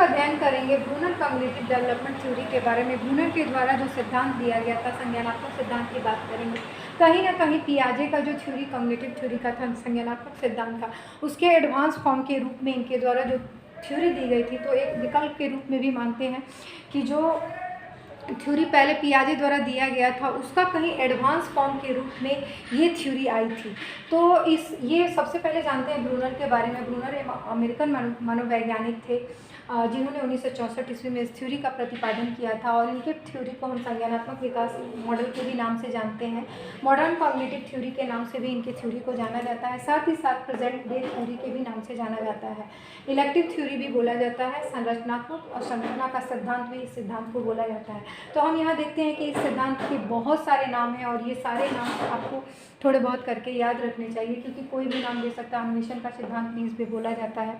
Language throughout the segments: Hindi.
अध्ययन करेंगे ब्रूनर कॉग्निटिव डेवलपमेंट थ्योरी के बारे में। ब्रूनर के द्वारा जो सिद्धांत दिया गया था, संज्ञानात्मक सिद्धांत की बात करेंगे। कहीं ना कहीं पियाजे का जो थ्योरी, कॉग्निटिव थ्योरी का था, संज्ञानात्मक सिद्धांत था, उसके एडवांस फॉर्म के रूप में इनके द्वारा जो थ्योरी दी गई थी, तो एक विकल्प के रूप में भी मानते हैं कि जो थ्योरी पहले पियाजे द्वारा दिया गया था, उसका कहीं एडवांस फॉर्म के रूप में ये थ्योरी आई थी। तो ये सबसे पहले जानते हैं ब्रूनर के बारे में। ब्रूनर एक अमेरिकन मनोवैज्ञानिक थे जिन्होंने 1964 ईस्वी में इस थ्योरी का प्रतिपादन किया था, और इनके थ्योरी को हम संज्ञानात्मक विकास मॉडल के भी नाम से जानते हैं। मॉडर्न कॉग्निटिव थ्योरी के नाम से भी इनके थ्योरी को जाना जाता है, साथ ही साथ प्रेजेंट डे थ्योरी के भी नाम से जाना जाता है। इलेक्टिव थ्योरी भी बोला जाता है, संरचनात्मक और संरचना का सिद्धांत भी इस सिद्धांत को बोला जाता है। तो हम यहाँ देखते हैं कि इस सिद्धांत के बहुत सारे नाम हैं, और ये सारे नाम आपको थोड़े बहुत करके याद रखने चाहिए, क्योंकि कोई भी नाम दे सकता है। अन्वेषण का सिद्धांत भी इस पर बोला जाता है।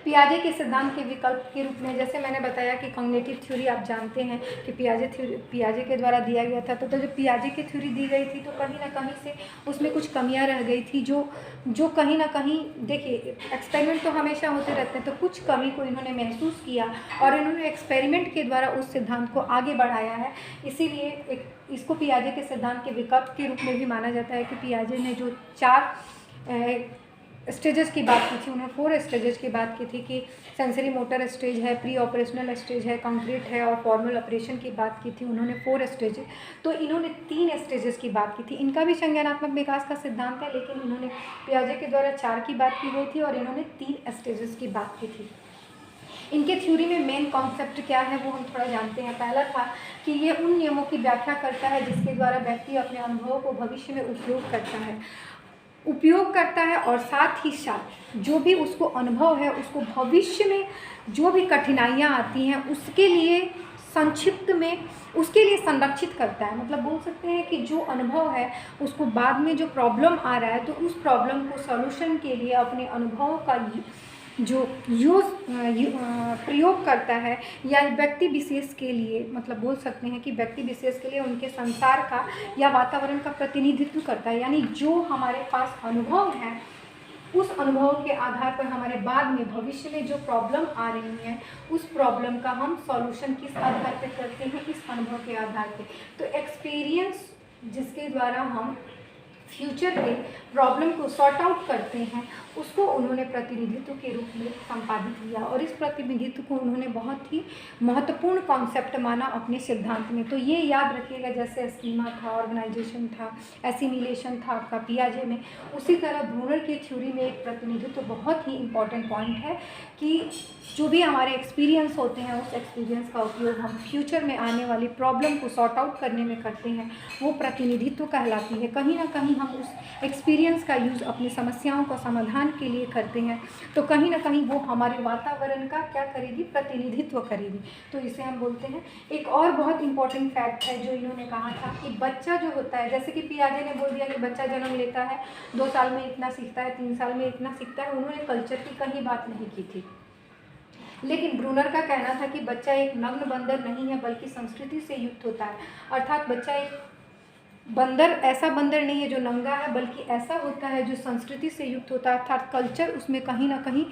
पियाजे के सिद्धांत के विकल्प के रूप में, जैसे मैंने बताया कि कॉग्निटिव थ्योरी आप जानते हैं कि पियाजे के द्वारा दिया गया था। तो जब पियाजे की थ्योरी दी गई थी, तो कहीं ना कहीं से उसमें कुछ कमियां रह गई थी, जो कहीं ना कहीं, देखिए एक्सपेरिमेंट तो हमेशा होते रहते हैं, तो कुछ कमी को इन्होंने महसूस किया और इन्होंने एक्सपेरिमेंट के द्वारा उस सिद्धांत को आगे बढ़ाया है। इसीलिए इसको पियाजे के सिद्धांत के विकल्प के रूप में भी माना जाता है कि पियाजे ने जो 4 स्टेजेस की बात की थी, उन्होंने 4 स्टेजेस की बात की थी कि सेंसरी मोटर स्टेज है, प्री ऑपरेशनल स्टेज है, कंक्रीट है और फॉर्मल ऑपरेशन की बात की थी उन्होंने 4 स्टेज। तो इन्होंने 3 स्टेजेस की बात की थी। इनका भी संज्ञानात्मक विकास का सिद्धांत है, लेकिन इन्होंने पियाजे के द्वारा 4 की बात की गई थी और इन्होंने 3 स्टेजेस की बात की थी। इनके थ्योरी में मेन कॉन्सेप्ट क्या है वो हम थोड़ा जानते हैं। पहला था कि ये उन नियमों की व्याख्या करता है जिसके द्वारा व्यक्ति अपने अनुभवों को भविष्य में उपयोग करता है और साथ ही साथ जो भी उसको अनुभव है, उसको भविष्य में जो भी कठिनाइयाँ आती हैं उसके लिए संक्षिप्त में उसके लिए संरक्षित करता है। मतलब बोल सकते हैं कि जो अनुभव है उसको बाद में जो प्रॉब्लम आ रहा है, तो उस प्रॉब्लम को सॉल्यूशन के लिए अपने अनुभवों का जो प्रयोग करता है, या व्यक्ति विशेष के लिए, मतलब बोल सकते हैं कि व्यक्ति विशेष के लिए उनके संसार का या वातावरण का प्रतिनिधित्व करता है। यानी जो हमारे पास अनुभव है, उस अनुभव के आधार पर हमारे बाद में भविष्य में जो प्रॉब्लम आ रही है, उस प्रॉब्लम का हम सॉल्यूशन किस आधार पर करते हैं, इस अनुभव के आधार पर। तो एक्सपीरियंस जिसके द्वारा हम फ्यूचर के प्रॉब्लम को सॉर्ट आउट करते हैं, उसको उन्होंने प्रतिनिधित्व के रूप में संपादित किया, और इस प्रतिनिधित्व को उन्होंने बहुत ही महत्वपूर्ण कॉन्सेप्ट माना अपने सिद्धांत में। तो ये याद रखिएगा, जैसे स्कीमा था, ऑर्गेनाइजेशन था, एसिमिलेशन था आपका पियाजे में, उसी तरह ब्रूनर की थ्योरी में एक प्रतिनिधित्व बहुत ही इम्पॉर्टेंट पॉइंट है कि जो भी हमारे एक्सपीरियंस होते हैं, उस एक्सपीरियंस का उपयोग हम फ्यूचर में आने वाली प्रॉब्लम को सॉर्ट आउट करने में करते हैं, वो प्रतिनिधित्व कहलाती है। कहीं ना कहीं हम उस एक्सपीरियंस का यूज़ अपनी समस्याओं का समाधान के लिए करते हैं, तो कहीं ना कहीं वो हमारे वातावरण का क्या करेगी, प्रतिनिधित्व करेगी। तो इसे हम बोलते हैं। एक और बहुत इंपॉर्टेंट फैक्ट है जो इन्होंने कहा था कि बच्चा जो होता है, जैसे कि पियाजे ने बोल दिया कि बच्चा जन्म लेता है, 2 साल में इतना सीखता है, 3 साल में इतना सीखता है, उन्होंने कल्चर की कहीं बात नहीं की थी। लेकिन ब्रूनर का कहना था कि बच्चा एक नग्न बंदर नहीं है, बल्कि संस्कृति से युक्त होता है। अर्थात बच्चा एक बंदर, ऐसा बंदर नहीं है जो नंगा है, बल्कि ऐसा होता है जो संस्कृति से युक्त होता है, अर्थात कल्चर उसमें कहीं ना कहीं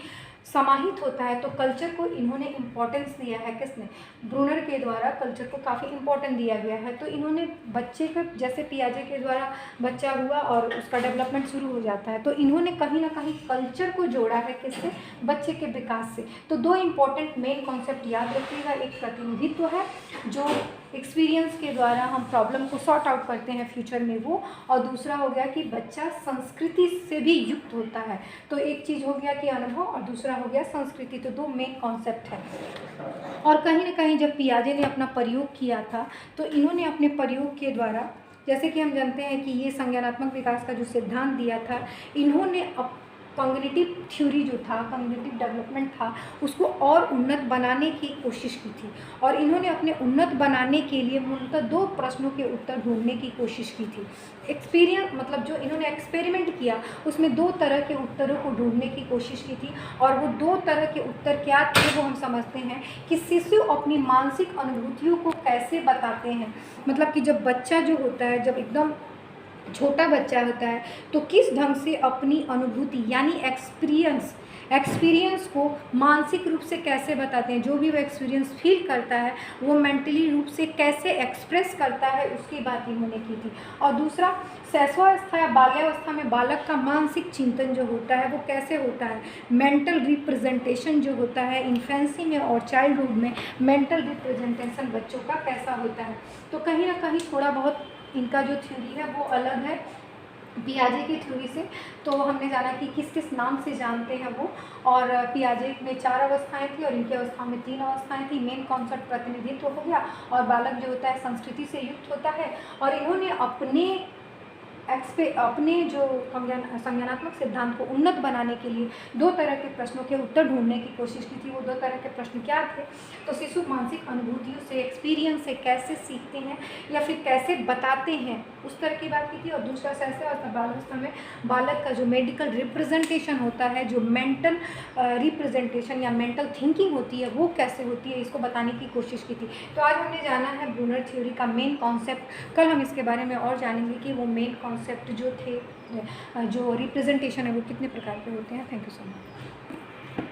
समाहित होता है। तो कल्चर को इन्होंने इम्पोर्टेंस दिया है, किसने, ब्रूनर के द्वारा कल्चर को काफ़ी इम्पोर्टेंट दिया गया है। तो इन्होंने बच्चे का, जैसे पियाजे के द्वारा बच्चा हुआ और उसका डेवलपमेंट शुरू हो जाता है, तो इन्होंने कहीं ना कहीं कल्चर को जोड़ा है, किससे, बच्चे के विकास से। तो 2 इम्पॉर्टेंट मेन कॉन्सेप्ट याद रखिएगा, एक प्रतिनिधित्व है जो एक्सपीरियंस के द्वारा हम प्रॉब्लम को सॉर्ट आउट करते हैं फ्यूचर में वो, और दूसरा हो गया कि बच्चा संस्कृति से भी युक्त होता है। तो एक चीज़ हो गया कि अनुभव और दूसरा हो गया संस्कृति। तो 2 मेन कॉन्सेप्ट है। और कहीं ना कहीं जब पियाजे ने अपना प्रयोग किया था, तो इन्होंने अपने प्रयोग के द्वारा, जैसे कि हम जानते हैं कि ये संज्ञानात्मक विकास का जो सिद्धांत दिया था, इन्होंने कॉग्निटिव थ्योरी जो था, कॉग्निटिव डेवलपमेंट था, उसको और उन्नत बनाने की कोशिश की थी। और इन्होंने अपने उन्नत बनाने के लिए मूलतः 2 प्रश्नों के उत्तर ढूंढने की कोशिश की थी। एक्सपीरियंस, मतलब जो इन्होंने एक्सपेरिमेंट किया, उसमें 2 तरह के उत्तरों को ढूंढने की कोशिश की थी। और वो 2 तरह के उत्तर क्या थे वो हम समझते हैं कि शिशु अपनी मानसिक अनुभूतियों को कैसे बताते हैं। मतलब कि जब बच्चा जो होता है, जब एकदम छोटा बच्चा होता है, तो किस ढंग से अपनी अनुभूति यानी एक्सपीरियंस एक्सपीरियंस को मानसिक रूप से कैसे बताते हैं, जो भी वो एक्सपीरियंस फील करता है वो मेंटली रूप से कैसे एक्सप्रेस करता है, उसकी बात इन्होंने की थी। और दूसरा, शैशवावस्था या बाल्यावस्था में बालक का मानसिक चिंतन जो होता है वो कैसे होता है, मेंटल रिप्रेजेंटेशन जो होता है इन्फेंसी में और चाइल्डहुड में मेंटल रिप्रेजेंटेशन बच्चों का कैसा होता है। तो कहीं ना कहीं थोड़ा बहुत इनका जो थ्योरी है वो अलग है पियाजे की थ्योरी से। तो हमने जाना कि किस किस नाम से जानते हैं वो, और पियाजे में 4 अवस्थाएं थी और इनकी अवस्थाओं में 3 अवस्थाएं थी। मेन कॉन्सेप्ट प्रतिनिधित्व हो गया, और बालक जो होता है संस्कृति से युक्त होता है। और इन्होंने अपने जो संज्ञानात्मक सिद्धांत को उन्नत बनाने के लिए 2 तरह के प्रश्नों के उत्तर ढूंढने की कोशिश की थी। वो 2 तरह के प्रश्न क्या थे? तो शिशु मानसिक अनुभूतियों से, एक्सपीरियंस से कैसे सीखते हैं या फिर कैसे बताते हैं, उस तरह की बात की थी। और दूसरा शैशवावस्था बाल्यावस्था में बालक का जो मेडिकल रिप्रेजेंटेशन होता है, जो मेंटल रिप्रेजेंटेशन या मेंटल थिंकिंग होती है वो कैसे होती है, इसको बताने की कोशिश की थी। तो आज हमने जाना है ब्रूनर थ्योरी का मेन कॉन्सेप्ट। कल हम इसके बारे में और जानेंगे कि वो मेन कॉन्सेप्ट जो थे, जो रिप्रेजेंटेशन है वो कितने प्रकार के होते हैं। Thank you so much.